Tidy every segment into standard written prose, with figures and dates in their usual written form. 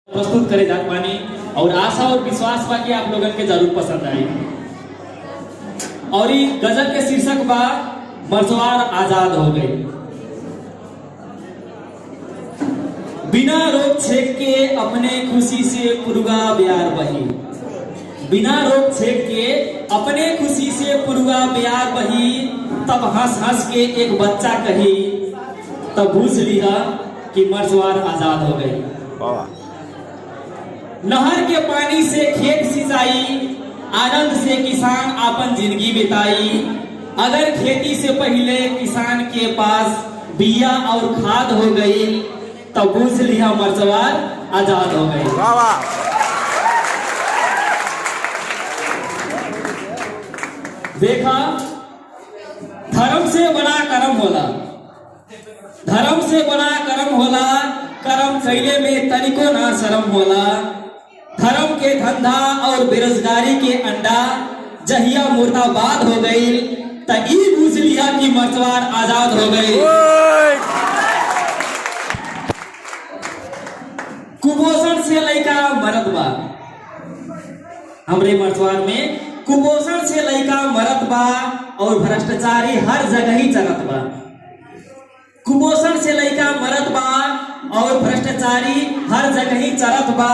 प्रस्तुत करे जात बानी और आशा और विश्वास बा कि आप लोगन के जरूर पसंद आई। और ये गजल के शीर्षक बा मर्सवार आजाद हो गई। बिना रोक छेक के अपने खुशी से पुरवा ब्यार बही, बिना रोक छेक के अपने खुशी से पुरवा ब्यार बही। तब हंस हंस के एक बच्चा कही, तब बूझ लिया कि मर्सवार आजाद हो गई। नहर के पानी से खेत सिंचाई, आनंद से किसान अपन जिंदगी बिताई। अगर खेती से पहले किसान के पास बिया और खाद हो गई, तो बूझ लिया मर्सवार आजाद हो गई। देखा, धर्म से बड़ा कर्म होला, धर्म से बड़ा कर्म होला। कर्म कैले में तनिको ना शर्म होला। धर्म के धंधा और बेरोजगारी के अंडा जहिया मुर्दाबाद हो गई, तभी बूझ लिया कि मर्सवार आजाद हो गई। कुपोषण से लइका मरत बा, हमरे मर्सवार में कुपोषण से लइका मरत बा और भ्रष्टाचारी हर जगह ही चलत बा। कुपोषण से लइका मरत बा और भ्रष्टाचारी हर जगह ही चलत बा।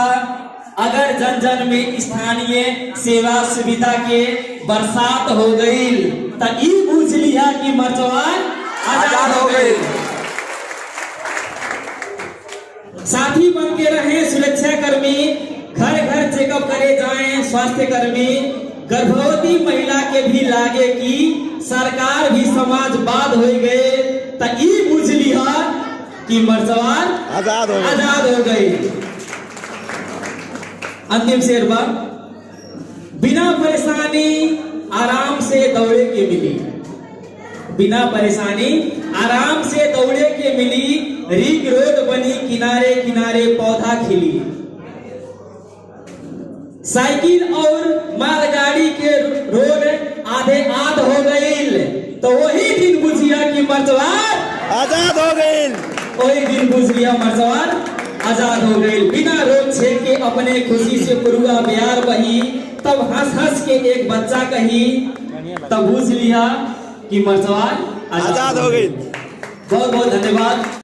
अगर जन जन में स्थानीय सेवा सुविधा के बरसात हो गई, तो ई बूझ लिया कि मर्सवार आजाद हो गई। साथी बन के रहे सुरक्षा कर्मी, घर घर चेकअप करे जाएं स्वास्थ्य कर्मी। गर्भवती महिला के भी लागे कि सरकार भी समाजवाद हो गए, तो ई बूझ लिया कि मर्सवार आजाद हो गई। अंतिम शेर बा, बिना परेशानी आराम से दौड़े के मिली, बिना परेशानी आराम से दौड़े के मिली। रिंग रोड बनी किनारे किनारे पौधा खिली। साइकिल और मालगाड़ी के रोड आधे आध हो गई, तो वही दिन बुझिया कि मर्सवार आजाद हो गई। वही दिन बुझ लिया मर्सवार आजाद हो गई। बिना रोक छेक के अपने खुशी से पुरवा ब्यार बही। तब हंस हंस के एक बच्चा कही, तब बुझ लिया कि मर्सवार आजाद हो गई। बहुत बहुत धन्यवाद।